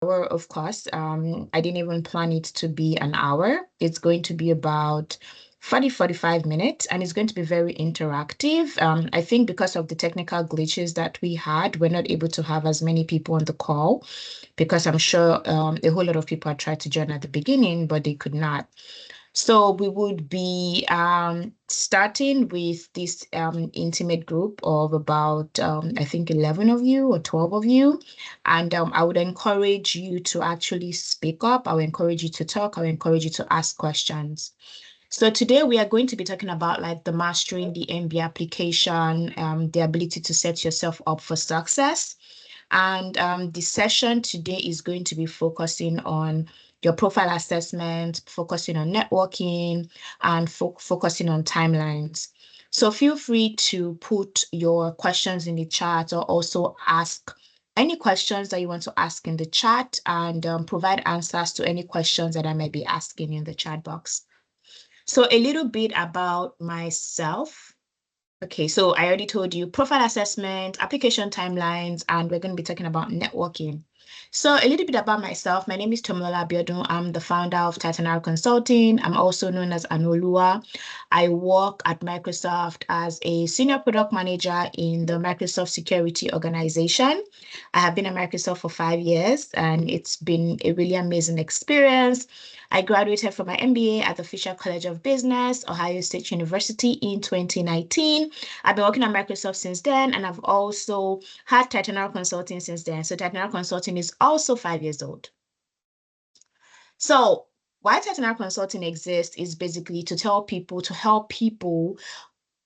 hour, of course. I didn't even plan it to be an hour. It's going to be about 45 minutes, and it's going to be very interactive. I think because of the technical glitches that we had, we're not able to have as many people on the call because I'm sure a whole lot of people had tried to join at the beginning, but they could not. So we would be starting with this intimate group of about, I think, 11 of you or 12 of you. And I would encourage you to actually speak up. I would encourage you to talk. I would encourage you to ask questions. So today we are going to be talking about like the mastering the MBA application, the ability to set yourself up for success. And the session today is going to be focusing on your profile assessment, focusing on networking, and focusing on timelines. So feel free to put your questions in the chat or also ask any questions that you want to ask in the chat and provide answers to any questions that I may be asking in the chat box. So a little bit about myself. Okay, so I already told you profile assessment, application timelines, and we're going to be talking about networking. So a little bit about myself. My name is Tomola Abiodun. I'm the founder of Titanar Consulting. I'm also known as Anolua. I work at Microsoft as a senior product manager in the Microsoft Security Organization. I have been at Microsoft for 5 years, and it's been a really amazing experience. I graduated from my MBA at the Fisher College of Business, Ohio State University in 2019. I've been working at Microsoft since then, and I've also had Titanar Consulting since then. So Titanar Consulting is also 5 years old. So why Titanar Consulting exists is basically to help people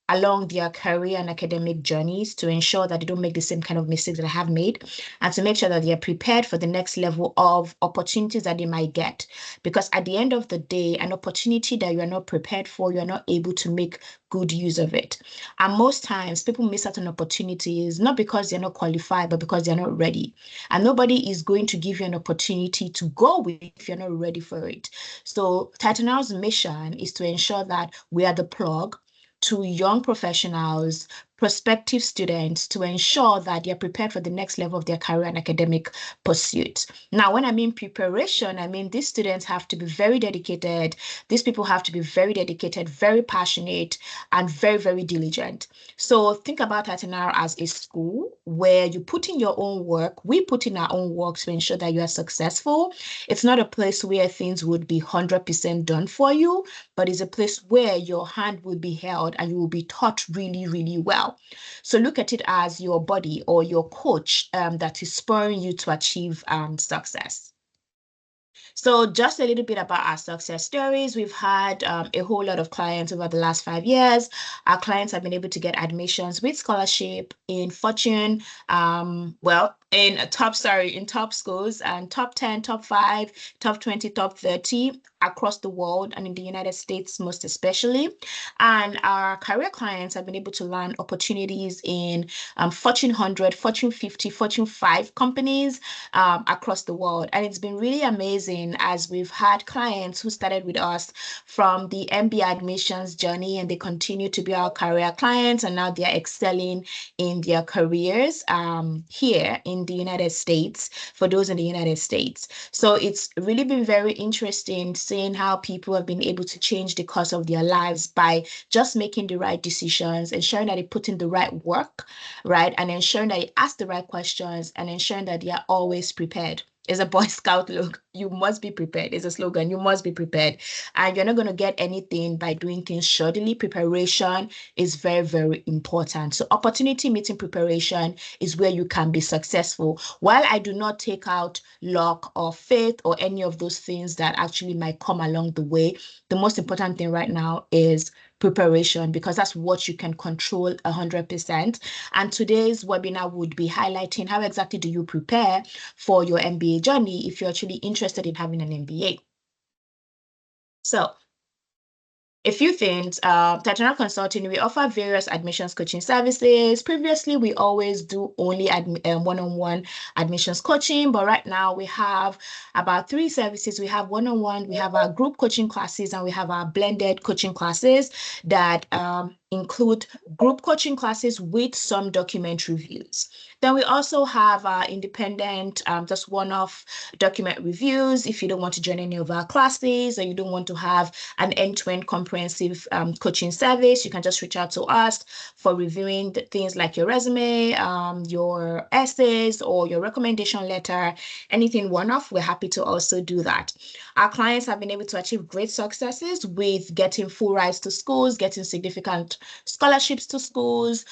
along their career and academic journeys to ensure that they don't make the same kind of mistakes that I have made and to make sure that they are prepared for the next level of opportunities that they might get. Because at the end of the day, an opportunity that you are not prepared for, you are not able to make good use of it. And most times people miss out on opportunities, not because they're not qualified, but because they're not ready. And nobody is going to give you an opportunity to go with if you're not ready for it. So Titanal's mission is to ensure that we are the plug to young professionals, prospective students to ensure that they're prepared for the next level of their career and academic pursuits. Now, when I mean preparation, I mean these students have to be very dedicated. These people have to be very dedicated, very passionate, and very, very diligent. So think about Atinar as a school where you put in your own work. We put in our own work to ensure that you are successful. It's not a place where things would be 100% done for you, but it's a place where your hand will be held and you will be taught really, really well. So look at it as your body or your coach that is spurring you to achieve success. So just a little bit about our success stories. We've had a whole lot of clients over the last 5 years. Our clients have been able to get admissions with scholarship in Fortune, in top schools and top 10, top 5, top 20, top 30 across the world and in the United States most especially. And our career clients have been able to land opportunities in Fortune 100, Fortune 50, Fortune 5 companies across the world. And it's been really amazing as we've had clients who started with us from the MBA admissions journey and they continue to be our career clients and now they're excelling in their careers here in the United States for those in the United States. So it's really been very interesting seeing how people have been able to change the course of their lives by just making the right decisions, ensuring that they put in the right work, right? And ensuring that they ask the right questions and ensuring that they are always prepared. It's a Boy Scout look. You must be prepared. It's a slogan. You must be prepared. And you're not going to get anything by doing things shoddily. Preparation is very, very important. So opportunity meeting preparation is where you can be successful. While I do not take out luck or faith or any of those things that actually might come along the way, the most important thing right now is preparation because that's what you can control 100%. And today's webinar would be highlighting how exactly do you prepare for your MBA journey if you're actually interested in having an MBA. So a few things. Titanar Consulting, we offer various admissions coaching services. Previously, we always do only one-on-one admissions coaching, but right now we have about 3 services. We have one-on-one, we have our group coaching classes, and we have our blended coaching classes that include group coaching classes with some document reviews. Then we also have our independent, just one-off document reviews. If you don't want to join any of our classes or you don't want to have an end-to-end comprehensive coaching service, you can just reach out to us for reviewing things like your resume, your essays, or your recommendation letter, anything one-off. We're happy to also do that. Our clients have been able to achieve great successes with getting full rides to schools, getting significant scholarships to schools.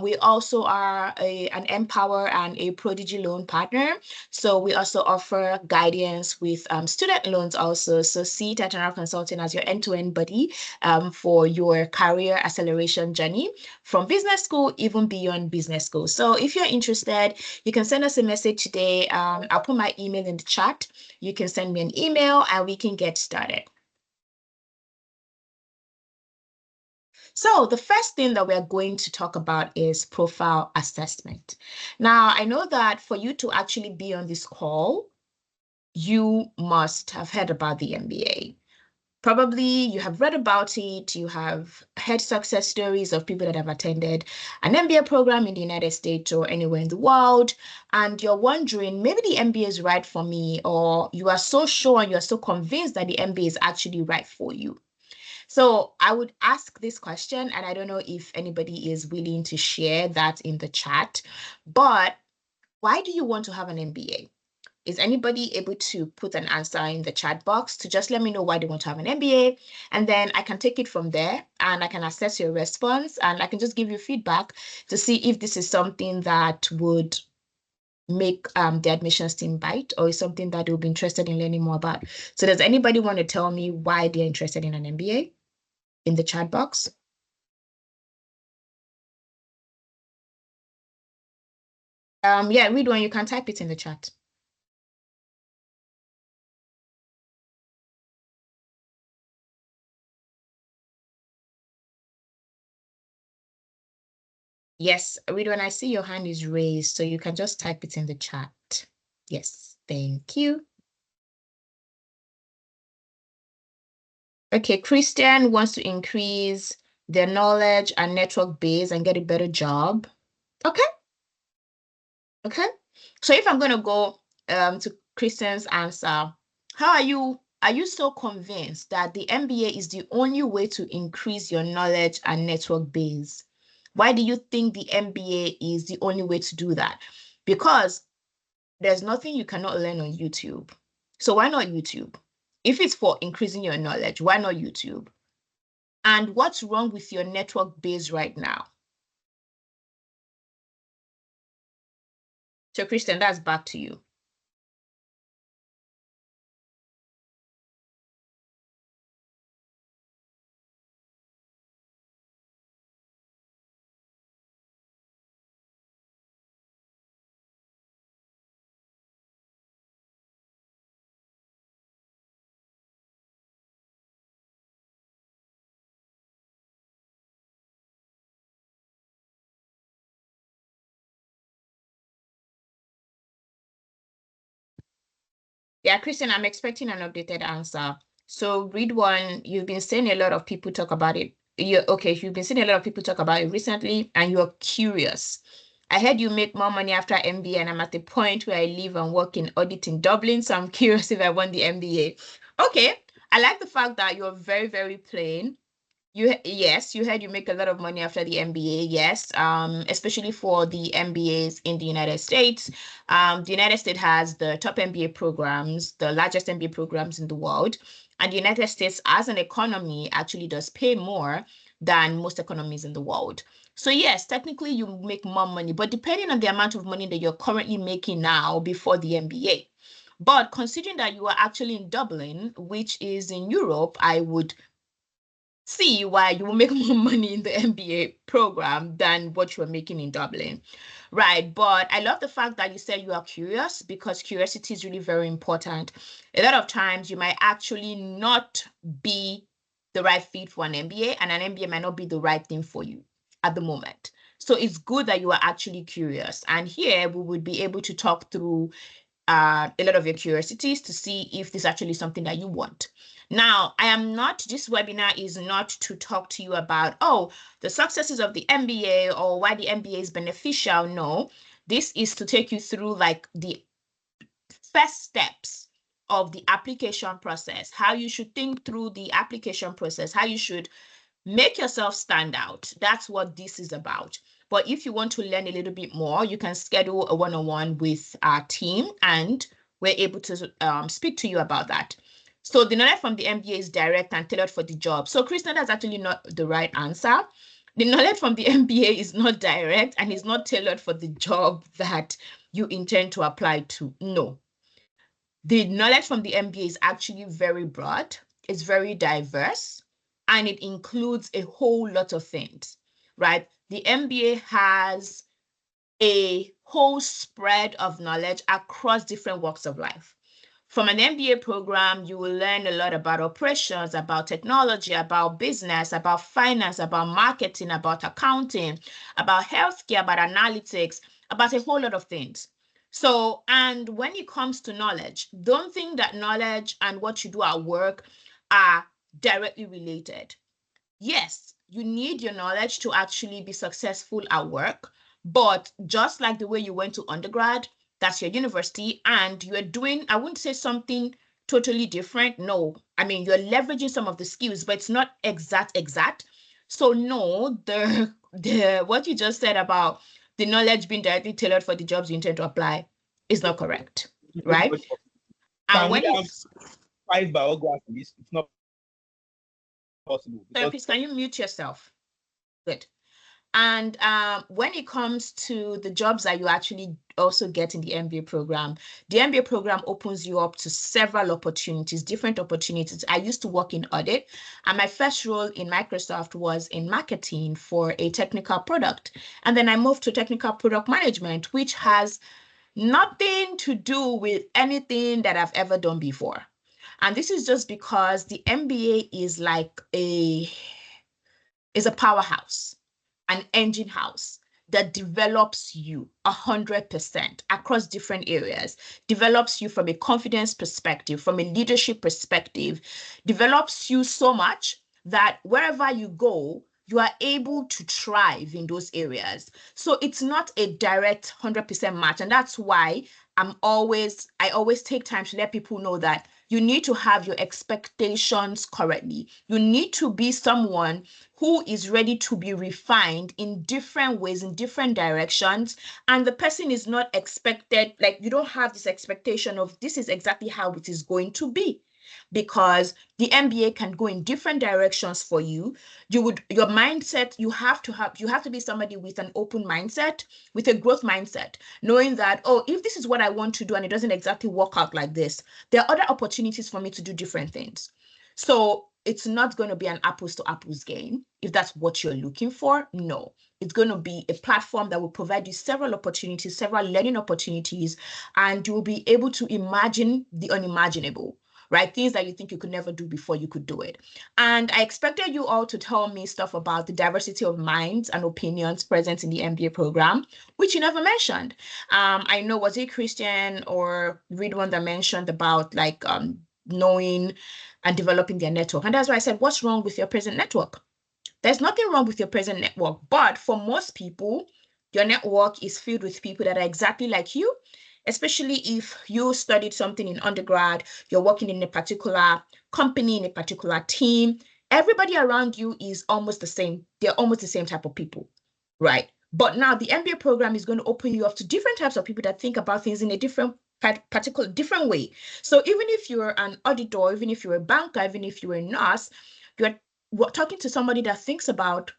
We also are an Empower and a Prodigy loan partner. So we also offer guidance with student loans also. So see Titanial Consulting as your end-to-end buddy for your career acceleration journey from business school, even beyond business school. So if you're interested, you can send us a message today. I'll put my email in the chat. You can send me an email and we can get started. So the first thing that we're going to talk about is profile assessment. Now, I know that for you to actually be on this call, you must have heard about the MBA. Probably you have read about it, you have heard success stories of people that have attended an MBA program in the United States or anywhere in the world, and you're wondering, maybe the MBA is right for me, or you are so sure and you're so convinced that the MBA is actually right for you. So I would ask this question, and I don't know if anybody is willing to share that in the chat, but why do you want to have an MBA? Is anybody able to put an answer in the chat box to just let me know why they want to have an MBA? And then I can take it from there and I can assess your response and I can just give you feedback to see if this is something that would make the admissions team bite or is something that they'll be interested in learning more about. So does anybody want to tell me why they're interested in an MBA in the chat box? Yeah, read one, you can type it in the chat. Yes, Ridwan, I see your hand is raised, so you can just type it in the chat. Yes, thank you. Okay, Christian wants to increase their knowledge and network base and get a better job. Okay, okay. So if I'm going to go to Christian's answer, how are you so convinced that the MBA is the only way to increase your knowledge and network base? Why do you think the MBA is the only way to do that? Because there's nothing you cannot learn on YouTube. So why not YouTube? If it's for increasing your knowledge, why not YouTube? And what's wrong with your network base right now? So Christian, that's back to you. Yeah, Christian, I'm expecting an updated answer. So read one, you've been seeing a lot of people talk about it. You've been seeing a lot of people talk about it recently, and you're curious. I heard you make more money after MBA, and I'm at the point where I live and work in audit in Dublin, so I'm curious if I want the MBA. Okay, I like the fact that you're very, very plain. Yes, you heard you make a lot of money after the MBA. Yes, especially for the MBAs in the United States. The United States has the top MBA programs, the largest MBA programs in the world, and the United States, as an economy, actually does pay more than most economies in the world. So yes, technically you make more money, but depending on the amount of money that you're currently making now before the MBA. But considering that you are actually in Dublin, which is in Europe, I would see why you will make more money in the MBA program than what you're making in Dublin. Right. But I love the fact that you said you are curious because curiosity is really very important. A lot of times you might actually not be the right fit for an MBA, and an MBA might not be the right thing for you at the moment. So it's good that you are actually curious. And here we would be able to talk through a lot of your curiosities to see if this is actually something that you want. Now, this webinar is not to talk to you about, oh, the successes of the MBA or why the MBA is beneficial. No, this is to take you through like the first steps of the application process, how you should think through the application process, how you should make yourself stand out. That's what this is about. But if you want to learn a little bit more, you can schedule a one-on-one with our team, and we're able to speak to you about that. So the knowledge from the MBA is direct and tailored for the job. So Kristen, that's actually not the right answer. The knowledge from the MBA is not direct and is not tailored for the job that you intend to apply to. No. The knowledge from the MBA is actually very broad, it's very diverse, and it includes a whole lot of things, right? The MBA has a whole spread of knowledge across different walks of life. From an MBA program, you will learn a lot about operations, about technology, about business, about finance, about marketing, about accounting, about healthcare, about analytics, about a whole lot of things. So, and when it comes to knowledge, don't think that knowledge and what you do at work are directly related. Yes, you need your knowledge to actually be successful at work, but just like the way you went to undergrad, that's your university, and you're doing, I wouldn't say something totally different. No, I mean, you're leveraging some of the skills, but it's not exact. So no, what you just said about the knowledge being directly tailored for the jobs you intend to apply is not correct, right? Can we have 5 biographies? It's not possible. Therapist, can you mute yourself? Good. And when it comes to the jobs that you actually also get in the MBA program, the MBA program opens you up to several opportunities, different opportunities. I used to work in audit, and my first role in Microsoft was in marketing for a technical product. And then I moved to technical product management, which has nothing to do with anything that I've ever done before. And this is just because the MBA is like a powerhouse, an engine house that develops you 100% across different areas, develops you from a confidence perspective, from a leadership perspective, develops you so much that wherever you go, you are able to thrive in those areas. So it's not a direct 100% match. And that's why I always take time to let people know that you need to have your expectations correctly. You need to be someone who is ready to be refined in different ways, in different directions. And the person is not expected, like you don't have this expectation of this is exactly how it is going to be. Because the MBA can go in different directions for you. Your mindset, you have to be somebody with an open mindset, with a growth mindset, knowing that, oh, if this is what I want to do and it doesn't exactly work out like this, there are other opportunities for me to do different things. So it's not going to be an apples to apples game. If that's what you're looking for, no. It's going to be a platform that will provide you several opportunities, several learning opportunities, and you will be able to imagine the unimaginable. Right? Things that you think you could never do before, you could do it. And I expected you all to tell me stuff about the diversity of minds and opinions present in the MBA program, which you never mentioned. I know, was it Christian or Ridwan that mentioned about like knowing and developing their network? And that's why I said, what's wrong with your present network? There's nothing wrong with your present network, but for most people, your network is filled with people that are exactly like you. Especially if you studied something in undergrad, you're working in a particular company, in a particular team, everybody around you is almost the same. They're almost the same type of people, right? But now the MBA program is going to open you up to different types of people that think about things in a different way. So even if you're an auditor, even if you're a banker, even if you're a nurse, you're talking to somebody that thinks about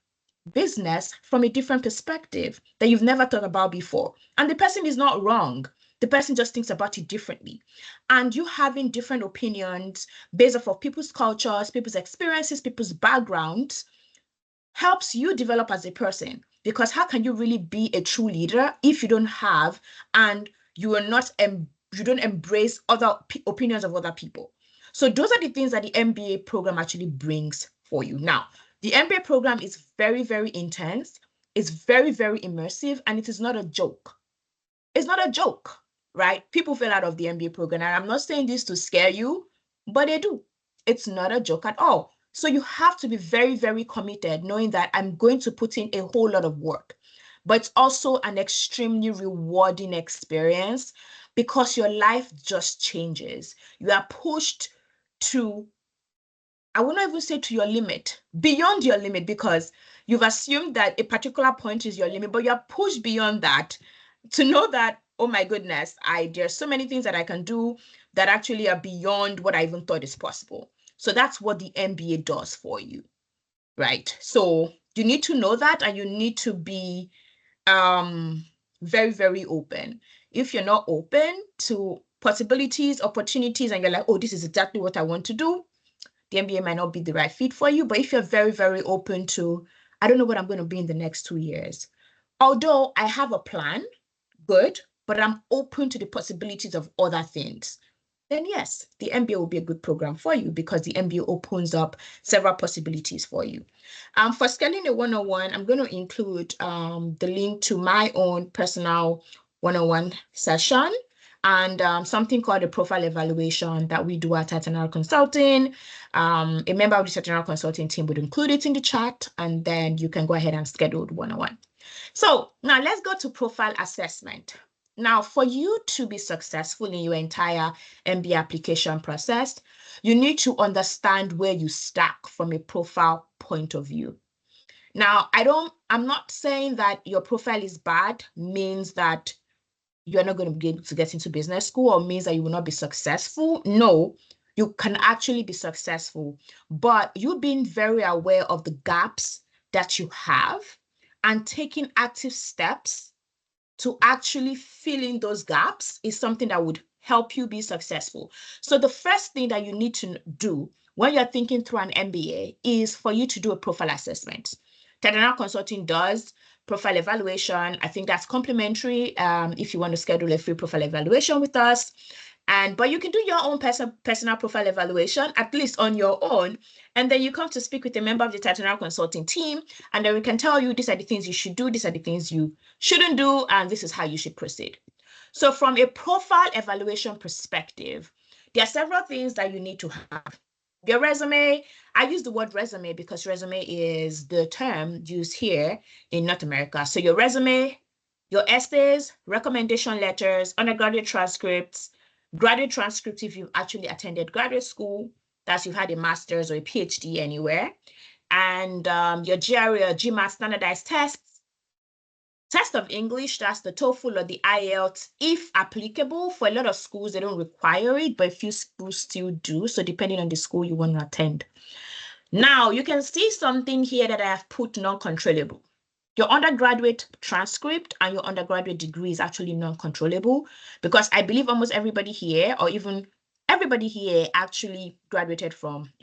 business from a different perspective that you've never thought about before. And the person is not wrong. The person just thinks about it differently. And you having different opinions based off of people's cultures, people's experiences, people's backgrounds helps you develop as a person. Because how can you really be a true leader if you don't have and you don't embrace other opinions of other people? So those are the things that the MBA program actually brings for you. Now, the MBA program is very, very intense. It's very, very immersive, and it is not a joke. It's not a joke. right? People fail out of the MBA program. And I'm not saying this to scare you, but they do. It's not a joke at all. So you have to be very, very committed, knowing that I'm going to put in a whole lot of work. But it's also an extremely rewarding experience because your life just changes. You are pushed to, I would not even say to your limit, beyond your limit, because you've assumed that a particular point is your limit, but you're pushed beyond that to know that, oh my goodness, there's so many things that I can do that actually are beyond what I even thought is possible. So that's what the MBA does for you, right? So you need to know that, and you need to be very, very open. If you're not open to possibilities, opportunities, and you're like, oh, this is exactly what I want to do, the MBA might not be the right fit for you. But if you're very, very open to, I don't know what I'm going to be in the next 2 years, although I have a plan, good, but I'm open to the possibilities of other things, then yes, the MBA will be a good program for you because the MBA opens up several possibilities for you. For Scaling a 101, I'm going to include the link to my own personal 101 session and something called a profile evaluation that we do at Titanal Consulting. A member of the Titanal Consulting team would include it in the chat, and then you can go ahead and schedule the 101. So now let's go to profile assessment. Now, for you to be successful in your entire MBA application process, you need to understand where you stack from a profile point of view. Now, I'm not saying that your profile is bad, means that you're not going to be able to get into business school or means that you will not be successful. No, you can actually be successful, but you being very aware of the gaps that you have and taking active steps to actually fill in those gaps is something that would help you be successful. So the first thing that you need to do when you're thinking through an MBA is for you to do a profile assessment. Titanal Consulting does profile evaluation. I think that's complimentary if you want to schedule a free profile evaluation with us. But you can do your own personal profile evaluation, at least on your own. And then you come to speak with a member of the Titanal Consulting team, and then we can tell you these are the things you should do, these are the things you shouldn't do, and this is how you should proceed. So from a profile evaluation perspective, there are several things that you need to have. Your resume, I use the word resume because resume is the term used here in North America. So your resume, your essays, recommendation letters, undergraduate transcripts, graduate transcripts if you've actually attended graduate school, that's you've had a master's or a PhD anywhere, and your GRE or GMAT standardized tests, test of English, that's the TOEFL or the IELTS, if applicable. For a lot of schools, they don't require it, but a few schools still do. So depending on the school you want to attend. Now, you can see something here that I have put non-controllable. Your undergraduate transcript and your undergraduate degree is actually non-controllable because I believe almost everybody here, or even everybody here, actually you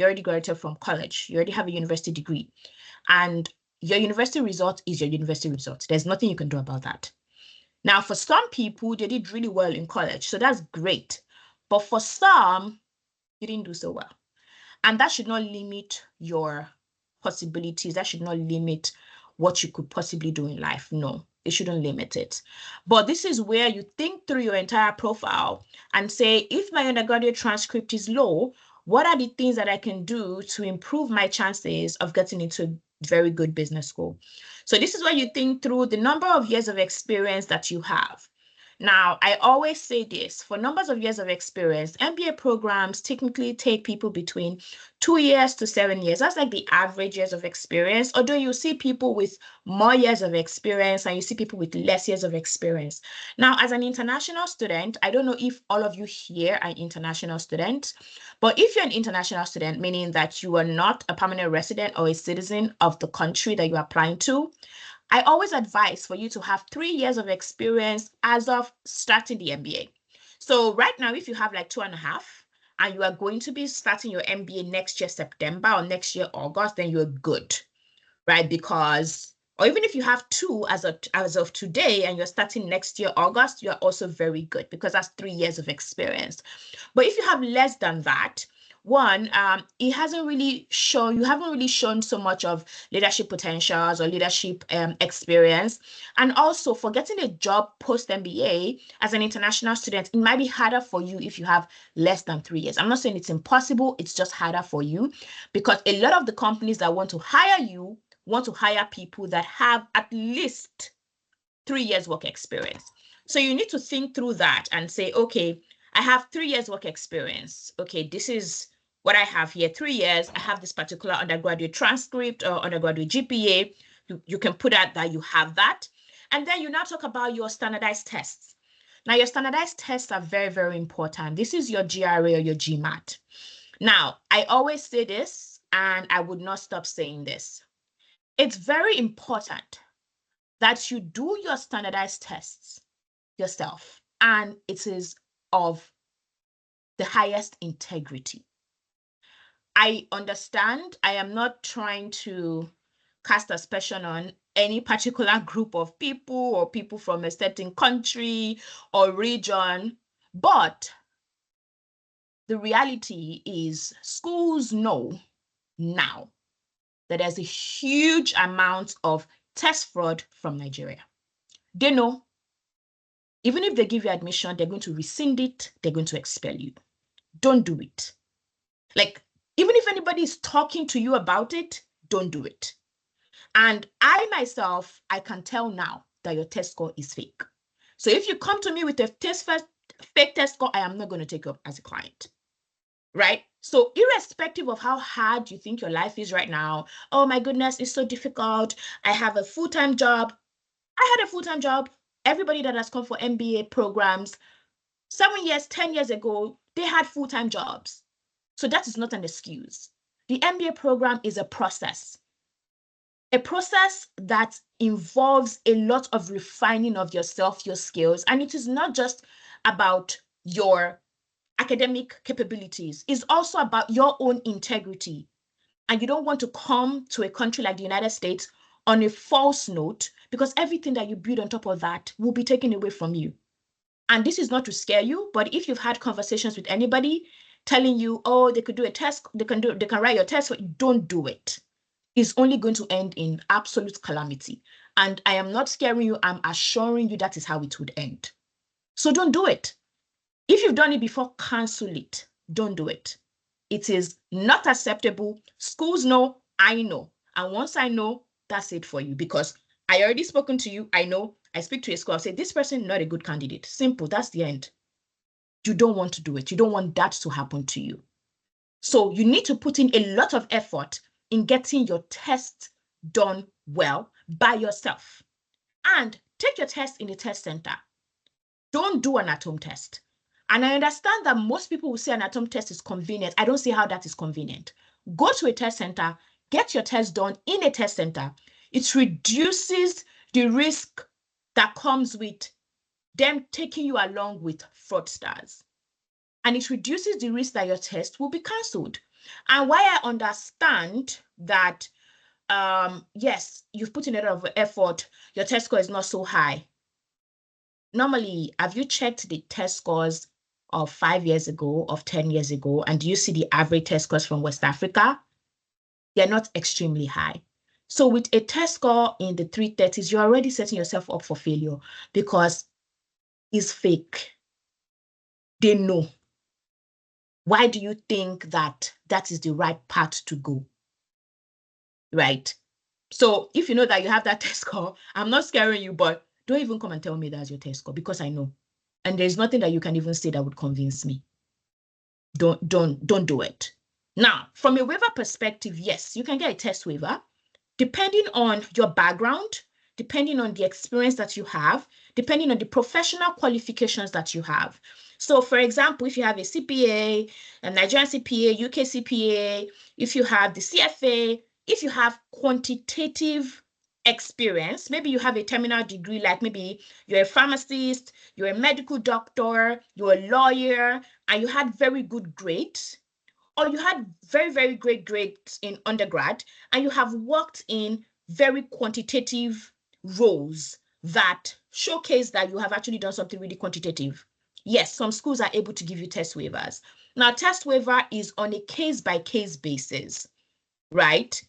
already graduated from college. You already have a university degree. And your university result is your university result. There's nothing you can do about that. Now, for some people, they did really well in college, so that's great. But for some, you didn't do so well. And that should not limit your possibilities. That should not limit what you could possibly do in life. No, it shouldn't limit it. But this is where you think through your entire profile and say, if my undergraduate transcript is low, what are the things that I can do to improve my chances of getting into very good business school? So this is where you think through the number of years of experience that you have. Now, I always say this, for numbers of years of experience, MBA programs technically take people between 2 years to 7 years. That's like the average years of experience, although you see people with more years of experience and you see people with less years of experience. Now, as an international student, I don't know if all of you here are international students, but if you're an international student, meaning that you are not a permanent resident or a citizen of the country that you're applying to, I always advise for you to have 3 years of experience as of starting the MBA. So right now, if you have like 2.5 and you are going to be starting your MBA next year, September, or next year, August, then you're good, right? Because, or even if you have 2 as of today and you're starting next year, August, you're also very good because that's 3 years of experience. But if you have less than that, one, you haven't really shown so much of leadership potentials or leadership experience. And also for getting a job post MBA as an international student, it might be harder for you if you have less than 3 years. I'm not saying it's impossible, it's just harder for you because a lot of the companies that want to hire you want to hire people that have at least 3 years work experience. So you need to think through that and say, okay, I have 3 years work experience. Okay, this is what I have here, 3 years. I have this particular undergraduate transcript or undergraduate GPA. You can put out that you have that. And then you now talk about your standardized tests. Now, your standardized tests are very, very important. This is your GRE or your GMAT. Now, I always say this, and I would not stop saying this. It's very important that you do your standardized tests yourself, and it is of the highest integrity. I understand. I am not trying to cast aspersion on any particular group of people or people from a certain country or region, but the reality is schools know now that there's a huge amount of test fraud from Nigeria. They know. Even if they give you admission, they're going to rescind it. They're going to expel you. Don't do it. Like, even if anybody is talking to you about it, don't do it. And I myself, I can tell now that your test score is fake. So if you come to me with a fake test score, I am not going to take you up as a client, right? So irrespective of how hard you think your life is right now, oh my goodness, it's so difficult. I have a full-time job. I had a full-time job. Everybody that has come for MBA programs 7 years, 10 years ago, they had full-time jobs. So that is not an excuse. The MBA program is a process that involves a lot of refining of yourself, your skills. And it is not just about your academic capabilities. It's also about your own integrity. And you don't want to come to a country like the United States on a false note, because everything that you build on top of that will be taken away from you. And this is not to scare you, but if you've had conversations with anybody telling you, oh, they could do a test, they can write your test, don't do it. It's only going to end in absolute calamity. And I am not scaring you, I'm assuring you that is how it would end. So don't do it. If you've done it before, cancel it. Don't do it. It is not acceptable. Schools know, I know. And once I know, that's it for you, because I already spoken to you. I know. I speak to a school. I say, this person not a good candidate. Simple. That's the end. You don't want to do it. You don't want that to happen to you. So you need to put in a lot of effort in getting your test done well by yourself. And take your test in the test center. Don't do an at-home test. And I understand that most people will say an at-home test is convenient. I don't see how that is convenient. Go to a test center, get your test done in a test center. It reduces the risk that comes with them taking you along with fraudsters. And it reduces the risk that your test will be cancelled. And why I understand that, yes, you've put in a lot of effort, your test score is not so high. Normally, have you checked the test scores of 5 years ago, of 10 years ago, and do you see the average test scores from West Africa? They're not extremely high. So with a test score in the 330s, you're already setting yourself up for failure because it's fake. They know. Why do you think that that is the right path to go? Right? So if you know that you have that test score, I'm not scaring you, but don't even come and tell me that's your test score, because I know. And there's nothing that you can even say that would convince me. Don't do it. Now, from a waiver perspective, yes, you can get a test waiver depending on your background, depending on the experience that you have, depending on the professional qualifications that you have. So for example, if you have a CPA, a Nigerian CPA, UK CPA, if you have the CFA, if you have quantitative experience, maybe you have a terminal degree, like maybe you're a pharmacist, you're a medical doctor, you're a lawyer, and you had very good grades, or you had very, very great grades in undergrad, and you have worked in very quantitative roles that showcase that you have actually done something really quantitative. Yes, some schools are able to give you test waivers. Now, test waiver is on a case-by-case basis, right?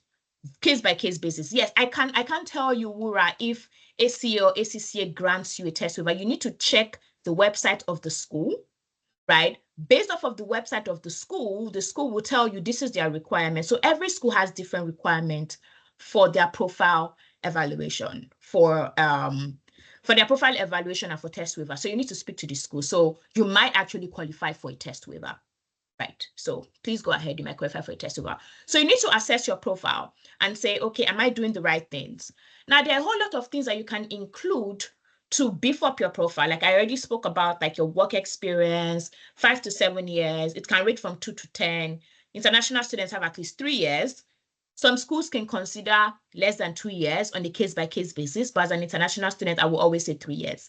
Case-by-case basis. Yes, I can't tell you, Wura, if ACA or ACCA grants you a test waiver. You need to check the website of the school, right? Based off of the website of the school will tell you this is their requirement. So every school has different requirements for their profile evaluation, for their profile evaluation and for test waiver. So you need to speak to the school. So you might actually qualify for a test waiver. Right. So please go ahead. You might qualify for a test waiver. So you need to assess your profile and say, okay, am I doing the right things? Now, there are a whole lot of things that you can include to beef up your profile. Like I already spoke about, like your work experience, 5 to 7 years. It can range from 2 to 10. International students have at least 3 years. Some schools can consider less than 2 years on a case-by-case basis, but as an international student, I will always say 3 years.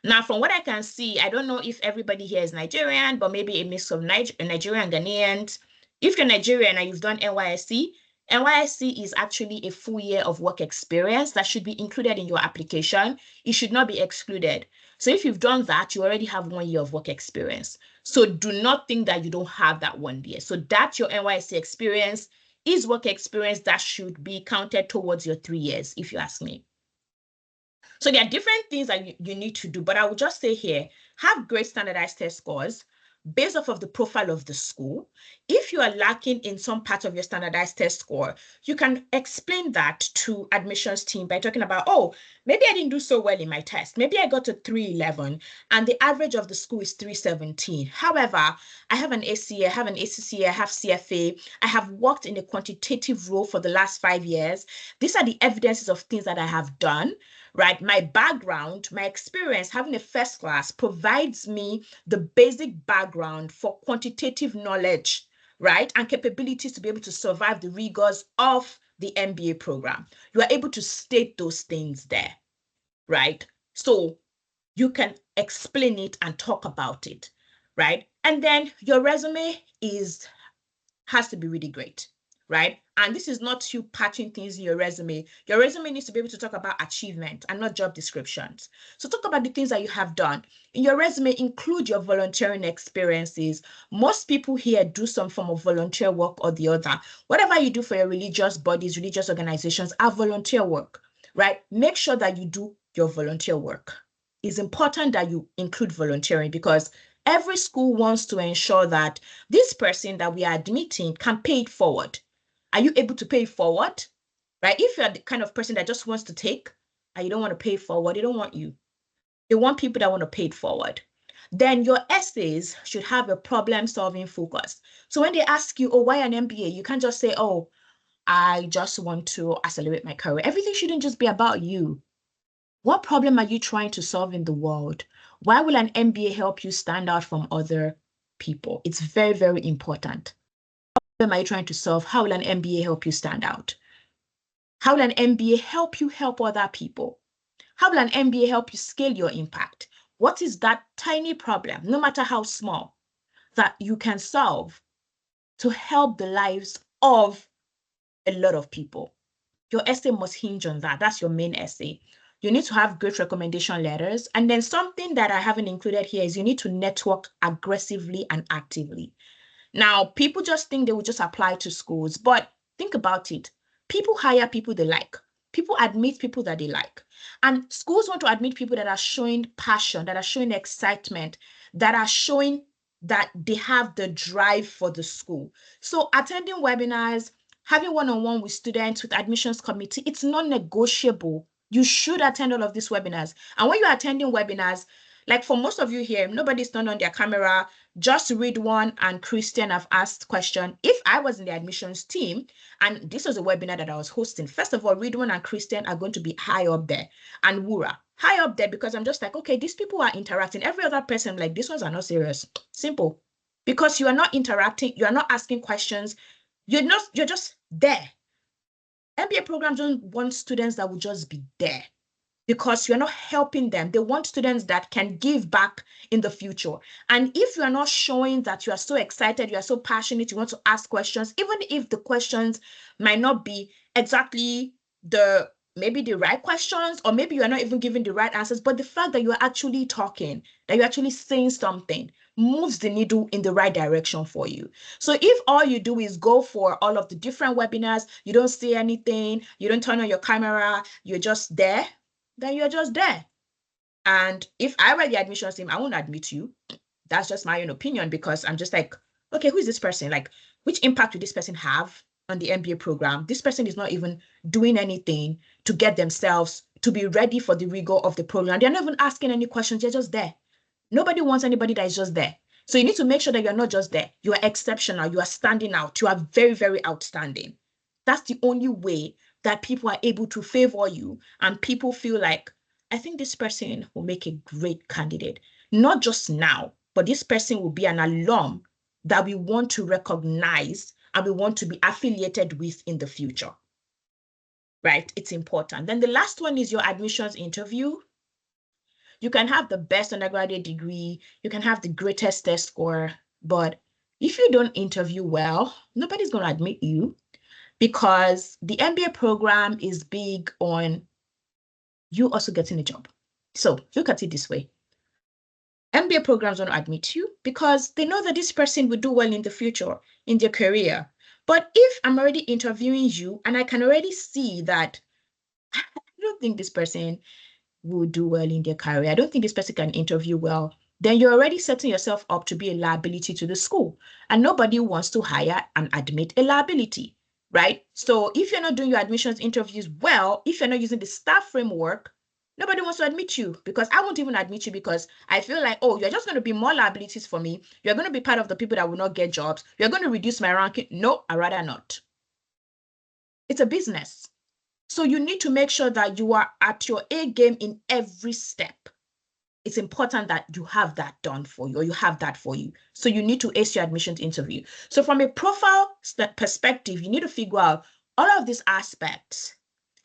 Now, from what I can see, I don't know if everybody here is Nigerian, but maybe a mix of Nigerian Ghanaians. If you're Nigerian and you've done NYSC, NYSC is actually a full year of work experience that should be included in your application. It should not be excluded. So if you've done that, you already have 1 year of work experience. So do not think that you don't have that 1 year. So that's your NYSC experience is work experience that should be counted towards your 3 years, if you ask me. So there are different things that you need to do, but I will just say here, have great standardized test scores based off of the profile of the school. If you are lacking in some part of your standardized test score, you can explain that to admissions team by talking about, oh, maybe I didn't do so well in my test. Maybe I got a 311 and the average of the school is 317. However, I have an ACA, I have an ACCA, I have CFA. I have worked in a quantitative role for the last 5 years. These are the evidences of things that I have done. Right? My background, my experience having a first class provides me the basic background for quantitative knowledge, right? And capabilities to be able to survive the rigors of the MBA program. You are able to state those things there, right? So you can explain it and talk about it, right? And then your resume has to be really great, right? And this is not you patching things in your resume. Your resume needs to be able to talk about achievement and not job descriptions. So talk about the things that you have done. In your resume, include your volunteering experiences. Most people here do some form of volunteer work or the other. Whatever you do for your religious bodies, religious organizations are volunteer work, right? Make sure that you do your volunteer work. It's important that you include volunteering because every school wants to ensure that this person that we are admitting can pay it forward. Are you able to pay it forward? Right? If you're the kind of person that just wants to take and you don't want to pay it forward, they don't want you. They want people that want to pay it forward. Then your essays should have a problem-solving focus. So when they ask you, oh, why an MBA? You can't just say, oh, I just want to accelerate my career. Everything shouldn't just be about you. What problem are you trying to solve in the world? Why will an MBA help you stand out from other people? It's very, very important. What problem are you trying to solve? How will an MBA help you stand out? How will an MBA help you help other people? How will an MBA help you scale your impact? What is that tiny problem, no matter how small, that you can solve to help the lives of a lot of people? Your essay must hinge on that. That's your main essay. You need to have great recommendation letters. And then something that I haven't included here is you need to network aggressively and actively. Now, people just think they will just apply to schools, but think about it. People hire people they like. People admit people that they like. And schools want to admit people that are showing passion, that are showing excitement, that are showing that they have the drive for the school. So attending webinars, having one-on-one with students, with admissions committee, it's non-negotiable. You should attend all of these webinars. And when you're attending webinars, like for most of you here, nobody's turned on their camera. Just Ridwan and Christian have asked question. If I was in the admissions team, and this was a webinar that I was hosting, first of all, Ridwan and Christian are going to be high up there, and Wura, high up there, because I'm just like, okay, these people are interacting. Every other person, like, these ones are not serious. Simple. Because you are not interacting, you are not asking questions, you're just there. MBA programs don't want students that will just be there, because you're not helping them. They want students that can give back in the future. And if you are not showing that you are so excited, you are so passionate, you want to ask questions, even if the questions might not be exactly the maybe the right questions, or maybe you are not even giving the right answers, but the fact that you're actually talking, that you're actually saying something, moves the needle in the right direction for you. So if all you do is go for all of the different webinars, you don't say anything, you don't turn on your camera, you're just there, then you're just there. And if I were the admissions team, I won't admit you. That's just my own opinion, because I'm just like, okay, who is this person? Like, which impact will this person have on the MBA program? This person is not even doing anything to get themselves to be ready for the rigor of the program. They're not even asking any questions. They're just there. Nobody wants anybody that is just there. So you need to make sure that you're not just there. You are exceptional. You are standing out. You are very, very outstanding. That's the only way that people are able to favor you, and people feel like, I think this person will make a great candidate, not just now, but this person will be an alum that we want to recognize and we want to be affiliated with in the future. Right? It's important. Then the last one is your admissions interview. You can have the best undergraduate degree, you can have the greatest test score, but if you don't interview well, nobody's going to admit you, because the MBA program is big on you also getting a job. So look at it this way. MBA programs don't admit you because they know that this person will do well in the future, in their career. But if I'm already interviewing you and I can already see that I don't think this person will do well in their career, I don't think this person can interview well, then you're already setting yourself up to be a liability to the school. And nobody wants to hire and admit a liability, right? So if you're not doing your admissions interviews well, if you're not using the staff framework, nobody wants to admit you, because I won't even admit you, because I feel like, oh, you're just going to be more liabilities for me. You're going to be part of the people that will not get jobs. You're going to reduce my ranking. No, I'd rather not. It's a business. So you need to make sure that you are at your A game in every step. It's important that you have that done for you, or you have that for you. So you need to ace your admissions interview. So from a profile perspective, you need to figure out all of these aspects.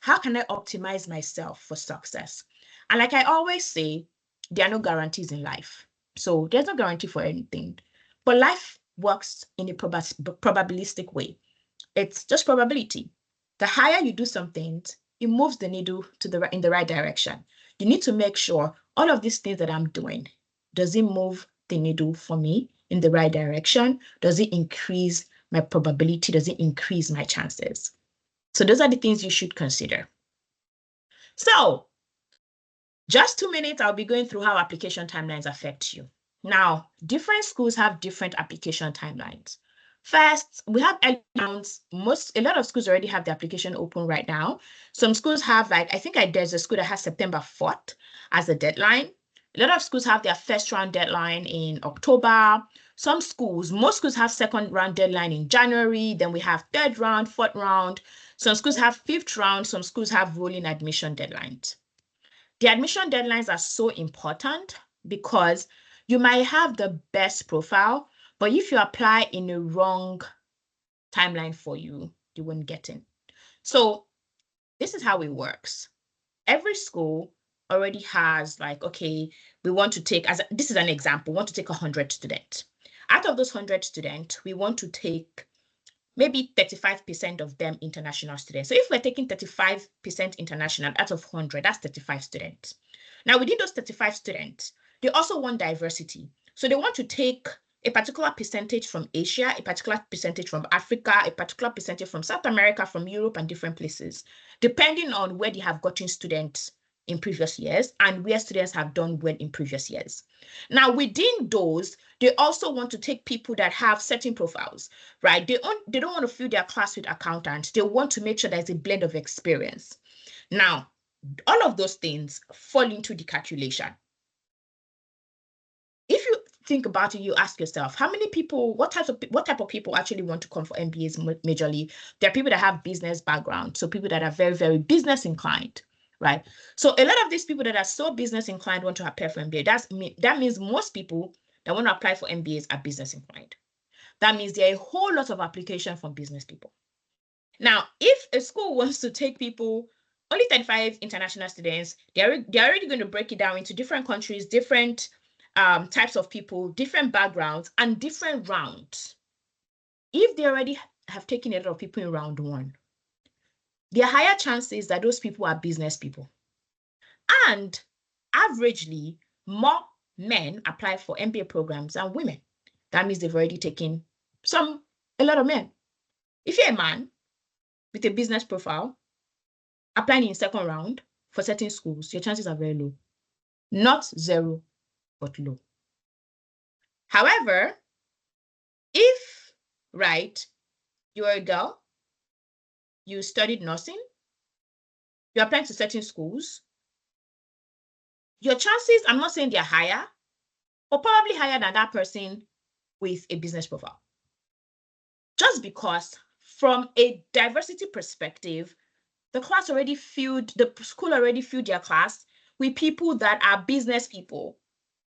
How can I optimize myself for success? And like I always say, there are no guarantees in life. So there's no guarantee for anything. But life works in a probabilistic way. It's just probability. The higher you do something, it moves the needle in the right direction. You need to make sure all of these things that I'm doing, does it move the needle for me in the right direction? Does it increase my probability? Does it increase my chances? So those are the things you should consider. So just 2 minutes, I'll be going through how application timelines affect you. Now, different schools have different application timelines. First, we have early rounds. A lot of schools already have the application open right now. Some schools have, like, I think there's a school that has September 4th as a deadline. A lot of schools have their first round deadline in October. Most schools have second round deadline in January. Then we have third round, fourth round. Some schools have fifth round. Some schools have rolling admission deadlines. The admission deadlines are so important because you might have the best profile, but if you apply in a wrong timeline for you, you won't get in. So this is how it works. Every school already has, like, okay, we want to take, this is an example, we want to take 100 students. Out of those 100 students, we want to take maybe 35% of them international students. So if we're taking 35% international out of 100, that's 35 students. Now, within those 35 students, they also want diversity. So they want to take a particular percentage from Asia, a particular percentage from Africa, a particular percentage from South America, from Europe, and different places, depending on where they have gotten students in previous years and where students have done well in previous years. Now, within those, they also want to take people that have certain profiles, right? They don't want to fill their class with accountants. They want to make sure there's a blend of experience. Now, all of those things fall into the calculation. If you think about it, you ask yourself, how many people, what type of people actually want to come for MBAs majorly? There are people that have business background, so people that are very, very business inclined, right? So a lot of these people that are so business inclined want to apply for MBA. That means most people that want to apply for MBAs are business inclined. That means there are a whole lot of application from business people. Now, if a school wants to take people, only 35 international students, they're already going to break it down into different countries, different types of people, different backgrounds, and different rounds. If they already have taken a lot of people in round one, there are higher chances that those people are business people. And averagely, more men apply for MBA programs than women. That means they've already taken a lot of men. If you're a man with a business profile, applying in second round for certain schools, your chances are very low. Not zero, but low. However, if, right, you're a girl, you studied nursing, you're applying to certain schools, your chances, I'm not saying they're higher, but probably higher than that person with a business profile. Just because from a diversity perspective, the school already filled their class with people that are business people,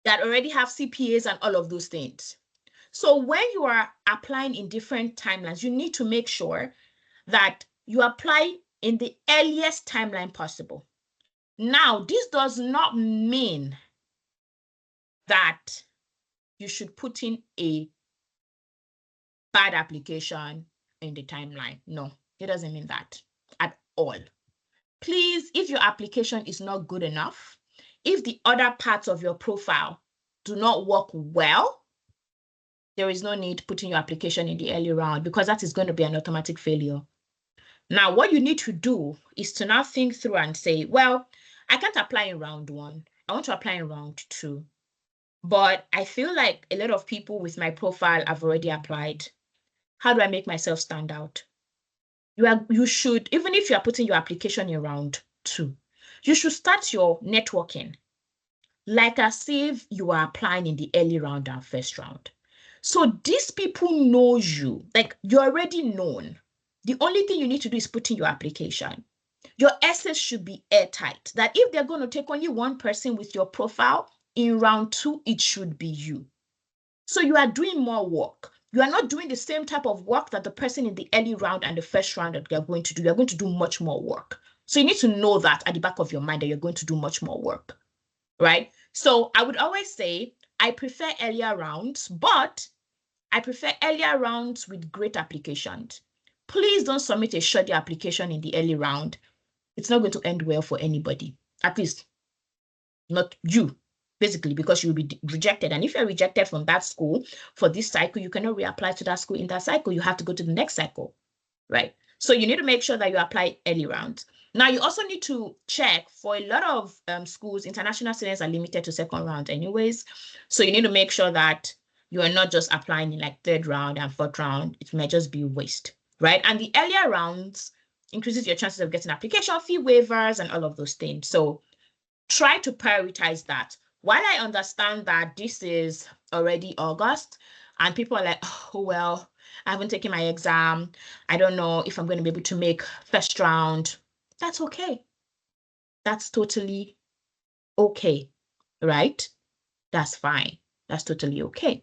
that already have CPAs and all of those things. So when you are applying in different timelines, you need to make sure that you apply in the earliest timeline possible. Now, this does not mean that you should put in a bad application in the timeline. No, it doesn't mean that at all. Please, if your application is not good enough, if the other parts of your profile do not work well, there is no need putting your application in the early round, because that is going to be an automatic failure. Now, what you need to do is to now think through and say, well, I can't apply in round 1. I want to apply in round 2. But I feel like a lot of people with my profile have already applied. How do I make myself stand out? You should, even if you are putting your application in round 2, you should start your networking like as if you are applying in the early round and first round. So these people know you, like you're already known. The only thing you need to do is put in your application. Your essays should be airtight, that if they're going to take only one person with your profile, in round 2, it should be you. So you are doing more work. You are not doing the same type of work that the person in the early round and the first round that you're going to do. You're going to do much more work. So you need to know that at the back of your mind that you're going to do much more work, right? So I would always say, I prefer earlier rounds, but I prefer earlier rounds with great applications. Please don't submit a shoddy application in the early round. It's not going to end well for anybody, at least not you, basically, because you'll be rejected. And if you're rejected from that school for this cycle, you cannot reapply to that school in that cycle. You have to go to the next cycle, right? So you need to make sure that you apply early rounds. Now, you also need to check for a lot of schools, international students are limited to second round anyways. So you need to make sure that you are not just applying in like third round and fourth round. It may just be waste, right? And the earlier rounds increases your chances of getting application fee waivers and all of those things. So try to prioritize that. While I understand that this is already August and people are like, oh, well, I haven't taken my exam. I don't know if I'm going to be able to make first round. That's okay. That's totally okay, right? That's fine. That's totally okay.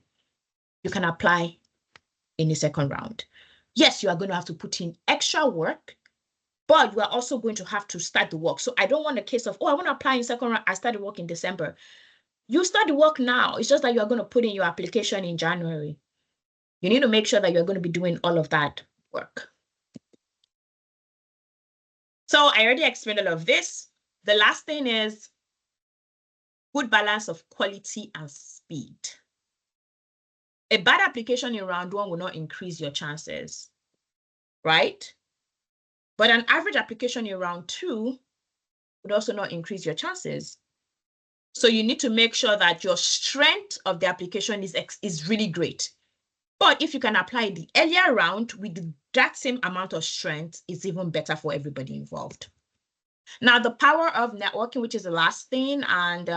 You can apply in the second round. Yes, you are going to have to put in extra work, but you are also going to have to start the work. So I don't want a case of, oh, I want to apply in second round. I started work in December. You start the work now. It's just that you are going to put in your application in January. You need to make sure that you're going to be doing all of that work. So I already explained all of this. The last thing is good balance of quality and speed. A bad application in round 1 will not increase your chances, right? But an average application in round 2 would also not increase your chances. So you need to make sure that your strength of the application is really great. But if you can apply the earlier round with that same amount of strength, it's even better for everybody involved. Now, the power of networking, which is the last thing, and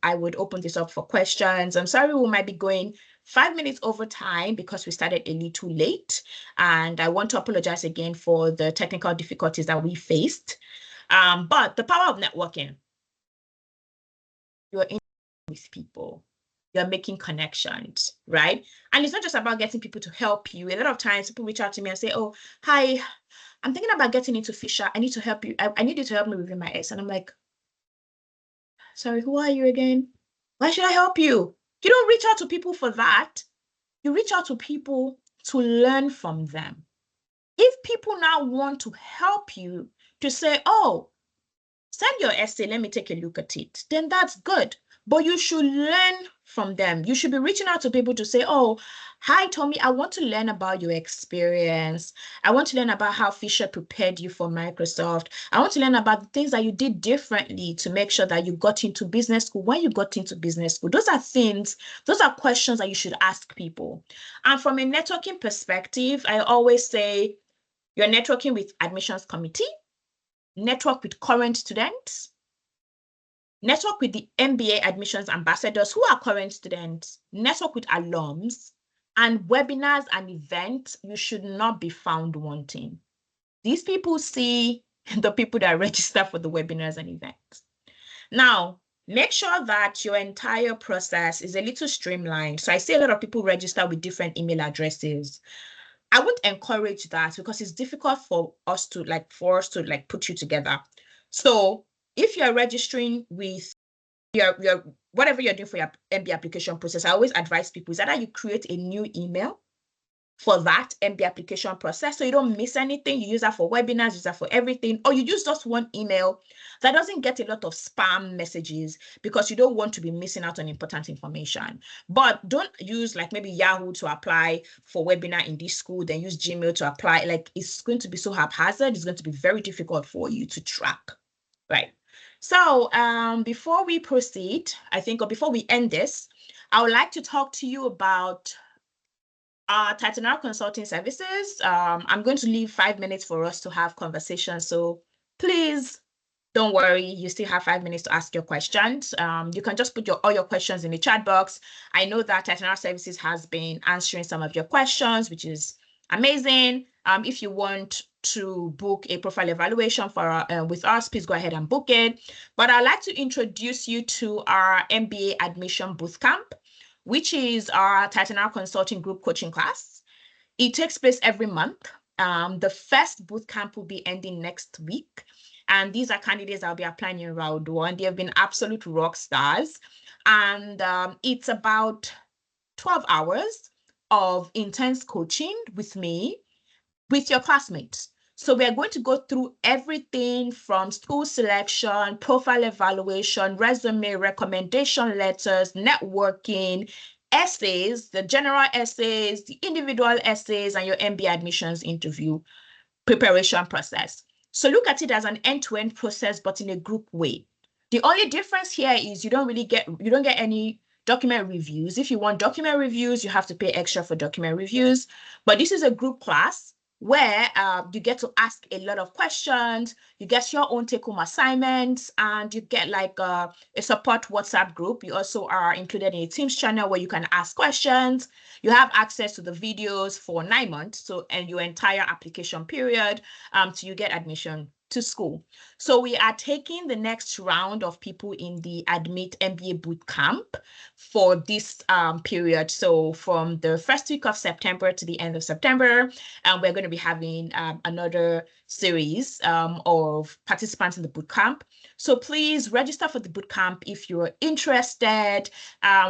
I would open this up for questions. I'm sorry, we might be going 5 minutes over time because we started a little late. And I want to apologize again for the technical difficulties that we faced. But the power of networking, you're in with people. You're making connections, right? And it's not just about getting people to help you. A lot of times people reach out to me and say, oh, hi, I'm thinking about getting into Fisher. I need to help you. I need you to help me review my essay. And I'm like, sorry, who are you again? Why should I help you? You don't reach out to people for that. You reach out to people to learn from them. If people now want to help you to say, oh, send your essay, let me take a look at it, then that's good. But you should learn from them. You should be reaching out to people to say, oh, hi, Tommy, I want to learn about your experience. I want to learn about how Fisher prepared you for Microsoft. I want to learn about the things that you did differently to make sure that you got into business school. When you got into business school, those are things, those are questions that you should ask people. And from a networking perspective, I always say you're networking with admissions committee, network with current students, network with the MBA admissions ambassadors who are current students, network with alums, and webinars and events, you should not be found wanting. These people see the people that register for the webinars and events. Now, make sure that your entire process is a little streamlined. So I see a lot of people register with different email addresses. I would encourage that because it's difficult for us to put you together. So if you're registering with your whatever you're doing for your MBA application process, I always advise people is that you create a new email for that MBA application process so you don't miss anything. You use that for webinars, use that for everything, or you use just one email that doesn't get a lot of spam messages because you don't want to be missing out on important information. But don't use like maybe Yahoo to apply for webinar in this school, then use Gmail to apply. Like it's going to be so haphazard. It's going to be very difficult for you to track, right? So before we proceed, or before we end this, I would like to talk to you about Titanal Consulting Services. I'm going to leave 5 minutes for us to have conversation. So please don't worry, you still have 5 minutes to ask your questions. You can just put all your questions in the chat box. I know that Titanal Services has been answering some of your questions, which is amazing. If you want to book a profile evaluation for with us, please go ahead and book it. But I'd like to introduce you to our MBA Admission Bootcamp, which is our Titanal Consulting Group Coaching class. It takes place every month. The first bootcamp will be ending next week. And these are candidates that will be applying in round one. They have been absolute rock stars. And it's about 12 hours of intense coaching with me, with your classmates. So we're going to go through everything from school selection, profile evaluation, resume, recommendation letters, networking, essays, the general essays, the individual essays, and your MBA admissions interview preparation process. So look at it as an end-to-end process, but in a group way. The only difference here is you don't get any document reviews. If you want document reviews, you have to pay extra for document reviews. But this is a group class where you get to ask a lot of questions, you get your own take-home assignments, and you get like a support WhatsApp group. You also are included in a Teams channel where you can ask questions. You have access to the videos for 9 months, and your entire application period till you get admission to school. So we are taking the next round of people in the Admit MBA Bootcamp for this period. So from the first week of September to the end of September, we're going to be having another series of participants in the bootcamp. So please register for the bootcamp if you're interested.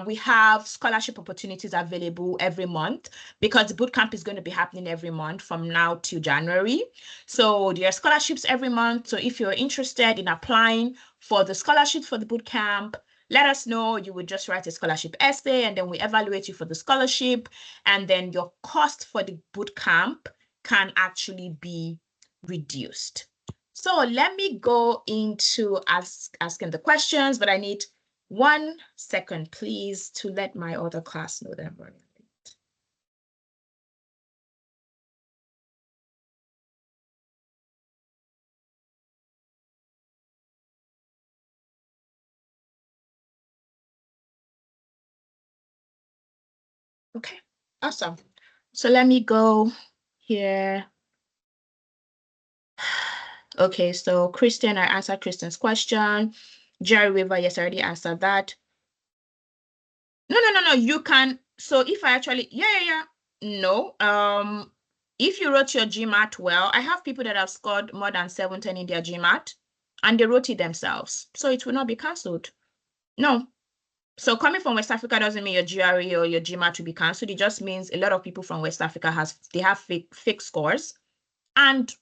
We have scholarship opportunities available every month because the bootcamp is going to be happening every month from now till January. So there are scholarships every month. So if you're interested in applying for the scholarship for the bootcamp, let us know. You would just write a scholarship essay and then we evaluate you for the scholarship. And then your cost for the bootcamp can actually be reduced. So let me go into asking the questions, but I need 1 second, please, to let my other class know that I'm running late. Okay, awesome. So let me go here. Okay, so Christian, I answered Christian's question. Jerry Weaver, yes, I already answered that. No, you can. So if I actually, no. If you wrote your GMAT well, I have people that have scored more than 710 in their GMAT and they wrote it themselves. So it will not be cancelled. No. So coming from West Africa doesn't mean your GRE or your GMAT will be cancelled. It just means a lot of people from West Africa have fake scores. and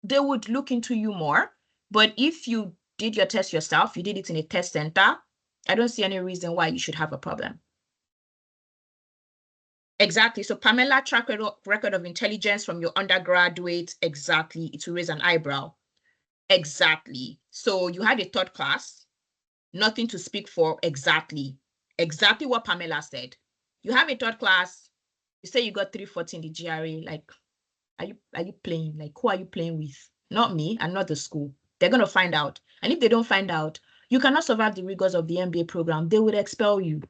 they would look into you more. But if you did your test yourself, you did it in a test center, I don't see any reason why you should have a problem. Exactly. So Pamela, track record of intelligence from your undergraduate. Exactly. It will raise an eyebrow. Exactly. So you had a third class, nothing to speak for. Exactly. Exactly what Pamela said. You have a third class, you say you got 340 in the GRE, like, are you playing? Like, who are you playing with? Not me and not the school. They're going to find out. And if they don't find out, you cannot survive the rigors of the MBA program. They would expel you.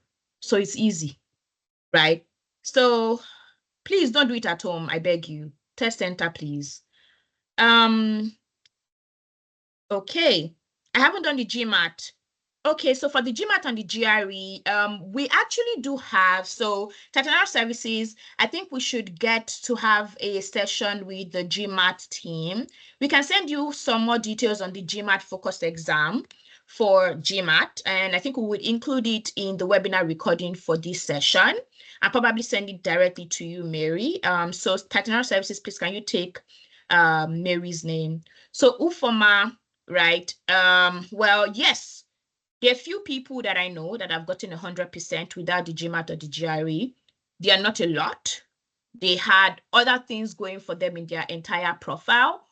So it's easy, right? So please don't do it at home. I beg you. Test center, please. Okay. I haven't done the GMAT. Okay, so for the GMAT and the GRE, we actually do have, so Tatiana Services, I think we should get to have a session with the GMAT team. We can send you some more details on the GMAT focused exam for GMAT, and I think we would include it in the webinar recording for this session. I'll probably send it directly to you, Mary. So Tatiana Services, please, can you take Mary's name? So Ufoma, right? Well, yes. There are few people that I know that have gotten 100% without the GMAT or the GRE. They are not a lot. They had other things going for them in their entire profile.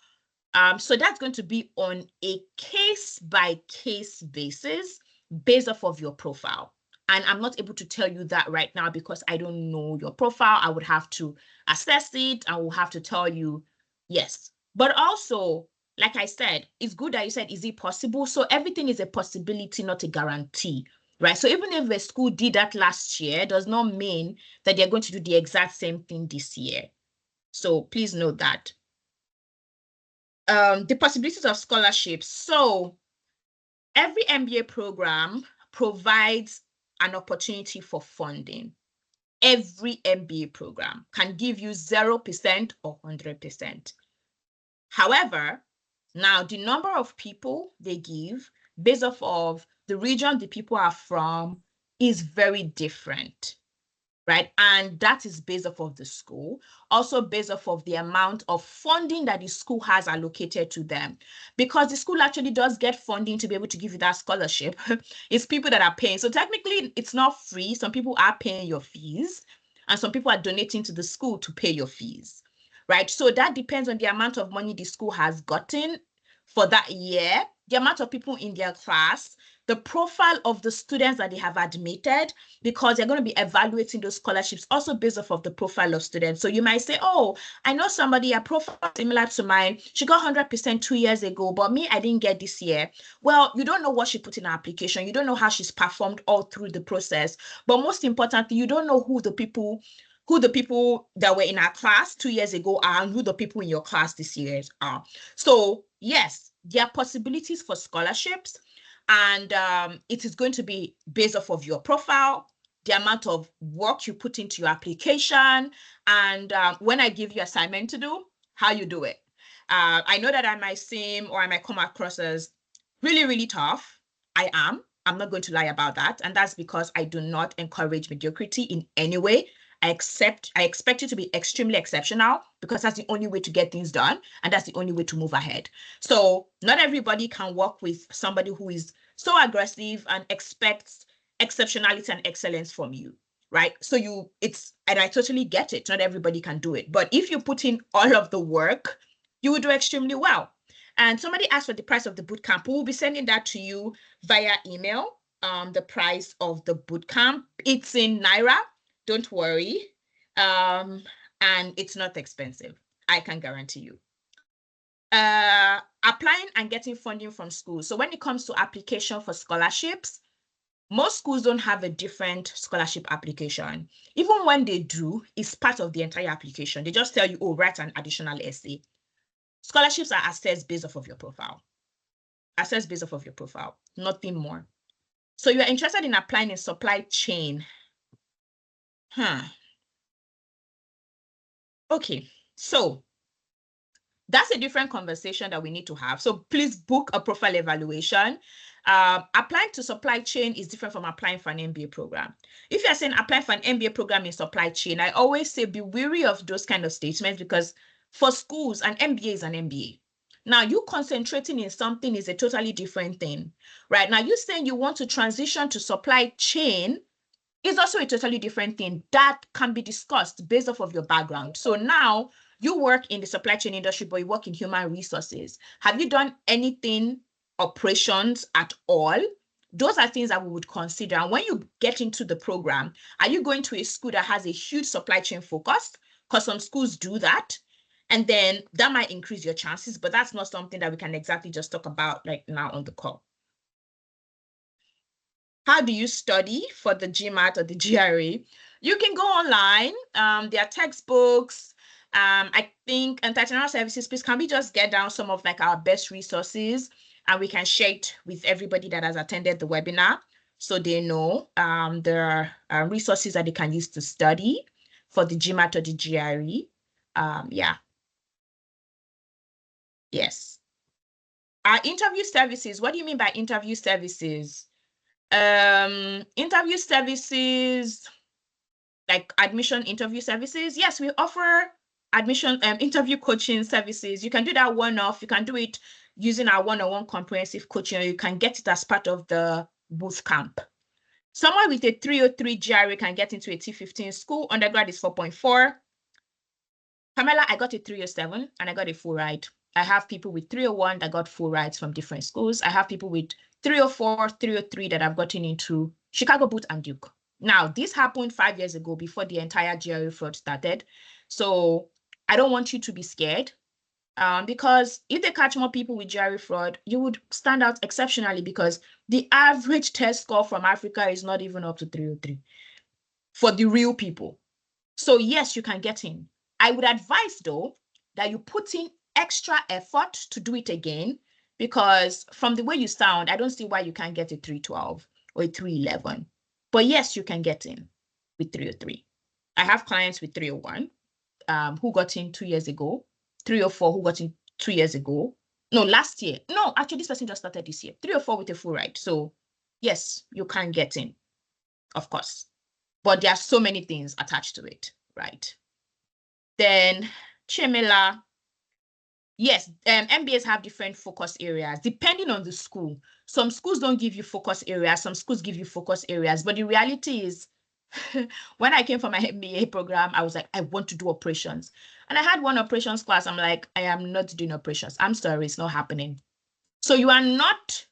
So that's going to be on a case-by-case basis based off of your profile. And I'm not able to tell you that right now because I don't know your profile. I would have to assess it. I will have to tell you, yes. But also, like I said, it's good that you said, is it possible? So everything is a possibility, not a guarantee, right? So even if a school did that last year, does not mean that they're going to do the exact same thing this year. So please note that. The possibilities of scholarships. So every MBA program provides an opportunity for funding. Every MBA program can give you 0% or 100%. However, now the number of people they give based off of the region the people are from is very different, right? And that is based off of the school, also based off of the amount of funding that the school has allocated to them. Because the school actually does get funding to be able to give you that scholarship. It's people that are paying. So technically, it's not free. Some people are paying your fees, and some people are donating to the school to pay your fees, right? So that depends on the amount of money the school has gotten for that year, the amount of people in their class, the profile of the students that they have admitted, because they're going to be evaluating those scholarships also based off of the profile of students. So you might say, oh, I know somebody, a profile similar to mine, she got 100% 2 years ago, but me, I didn't get this year. Well, you don't know what she put in her application. You don't know how she's performed all through the process. But most importantly, you don't know who the people that were in our class 2 years ago are and who the people in your class this year are. So yes, there are possibilities for scholarships, and it is going to be based off of your profile, the amount of work you put into your application, and when I give you assignment to do, how you do it. I know that I might seem or I might come across as really, really tough. I'm not going to lie about that. And that's because I do not encourage mediocrity in any way. I expect you to be extremely exceptional because that's the only way to get things done. And that's the only way to move ahead. So not everybody can work with somebody who is so aggressive and expects exceptionality and excellence from you, right? So and I totally get it. Not everybody can do it. But if you put in all of the work, you will do extremely well. And somebody asked for the price of the bootcamp. We will be sending that to you via email, the price of the bootcamp. It's in Naira. Don't worry. And it's not expensive. I can guarantee you. Applying and getting funding from schools. So when it comes to application for scholarships, most schools don't have a different scholarship application. Even when they do, it's part of the entire application. They just tell you, oh, write an additional essay. Scholarships are assessed based off of your profile. Assessed based off of your profile, nothing more. So you're interested in applying in supply chain. Okay, so that's a different conversation that we need to have. So please book a profile evaluation. Applying to supply chain is different from applying for an MBA program. If you're saying apply for an MBA program in supply chain, I always say be wary of those kind of statements because For schools, an MBA is an MBA. Now, you concentrating in something is a totally different thing, right? Now, you saying you want to transition to supply chain is also a totally different thing that can be discussed based off of your background. So now you work in the supply chain industry, but you work in human resources. Have you done anything operations at all? Those are things that we would consider. And when you get into the program, are you going to a school that has a huge supply chain focus? Because some schools do that. And then that might increase your chances, but that's not something that we can exactly just talk about like now on the call. How do you study for the GMAT or the GRE? You can go online. There are textbooks. I think, and Titanial Services, please, can we just get down some of like our best resources and we can share it with everybody that has attended the webinar so they know there are resources that they can use to study for the GMAT or the GRE. Yeah. Yes. Our interview services, what do you mean by interview services? Interview services, like admission interview services. Yes, we offer admission interview coaching services. You can do that one-off. You can do it using our one-on-one comprehensive coaching, or you can get it as part of the boot camp. Someone with a 303 GRE can get into a T15 school. Undergrad is 4.4. Pamela, I got a 307 and I got a full ride. I have people with 301 that got full rides from different schools. I have people with 304, 303 that I've gotten into Chicago Boot and Duke. Now, this happened 5 years ago before the entire GRE fraud started. So I don't want you to be scared because if they catch more people with GRE fraud, you would stand out exceptionally because the average test score from Africa is not even up to 303 for the real people. So yes, you can get in. I would advise though that you put in extra effort to do it again, because from the way you sound, I don't see why you can't get a 312 or a 311. But yes, you can get in with 303. I have clients with 301 who got in 2 years ago, 304 who got in 2 years ago. No, last year. No, actually, this person just started this year. 304 with a full ride. So yes, you can get in, of course. But there are so many things attached to it, right? Then Chemela, yes, MBAs have different focus areas depending on the school. Some schools don't give you focus areas, some schools give you focus areas, but the reality is when I came for my MBA program, I was like, I want to do operations. And I had one operations class. I'm like, I am not doing operations. I'm sorry, it's not happening. So you are not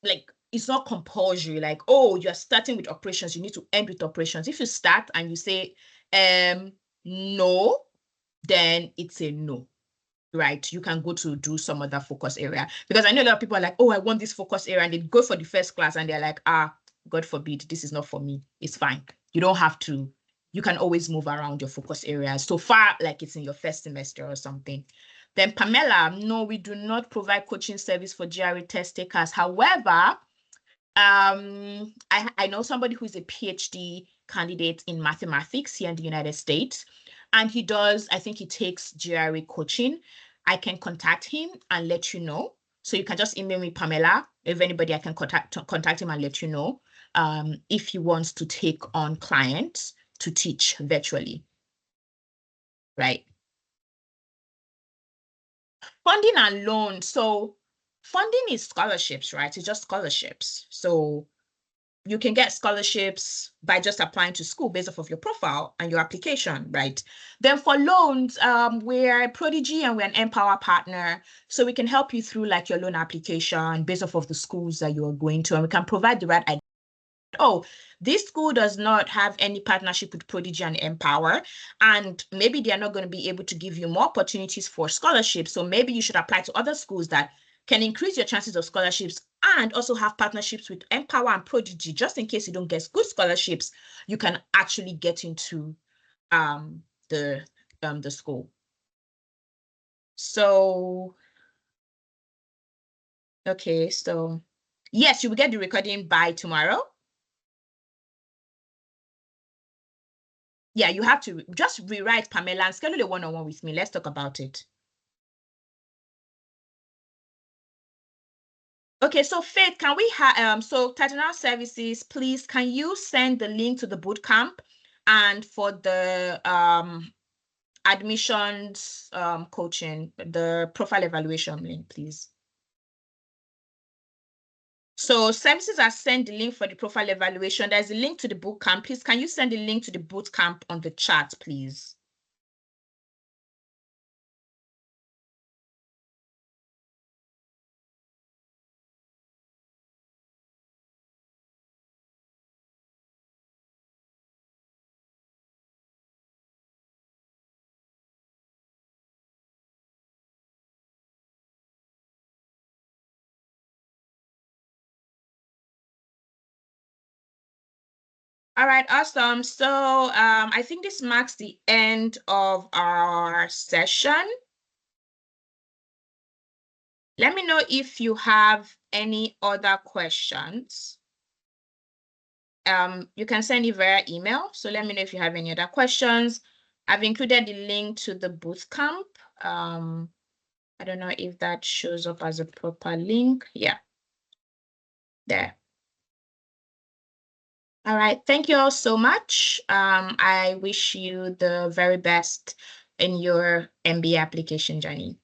like, it's not compulsory, like, oh, you're starting with operations, you need to end with operations. If you start and you say, no, then it's a no, right? You can go to do some other focus area. Because I know a lot of people are like, oh, I want this focus area. And they go for the first class and they're like, God forbid, this is not for me. It's fine. You don't have to. You can always move around your focus areas so far like it's in your first semester or something. Then Pamela, no, we do not provide coaching service for GRE test takers. However, I know somebody who's a PhD candidate in mathematics here in the United States, and he does, I think he takes GRE coaching. I can contact him and let you know. So you can just email me, Pamela. If anybody, I can contact him and let you know if he wants to take on clients to teach virtually, right? Funding and loan. So funding is scholarships, right? It's just scholarships. So you can get scholarships by just applying to school based off of your profile and your application, right? Then for loans, we're a Prodigy and we're an Empower partner. So we can help you through like your loan application based off of the schools that you are going to, and we can provide the right idea. Oh, this school does not have any partnership with Prodigy and Empower, and maybe they are not going to be able to give you more opportunities for scholarships. So maybe you should apply to other schools that can increase your chances of scholarships and also have partnerships with Empower and Prodigy, just in case you don't get good scholarships, you can actually get into the school. So, okay, so yes, you will get the recording by tomorrow. Yeah, you have to just rewrite Pamela and schedule a one-on-one with me. Let's talk about it. Okay, so Faith, can we have so Titanial Services, please, can you send the link to the bootcamp and for the admissions coaching, the profile evaluation link, please. So services are sent the link for the profile evaluation. There's a link to the bootcamp. Please, can you send the link to the bootcamp on the chat, please? All right, awesome. So I think this marks the end of our session. Let me know if you have any other questions. You can send it via email. So let me know if you have any other questions. I've included the link to the bootcamp. I don't know if that shows up as a proper link. Yeah, there. All right, thank you all so much. I wish you the very best in your MBA application journey.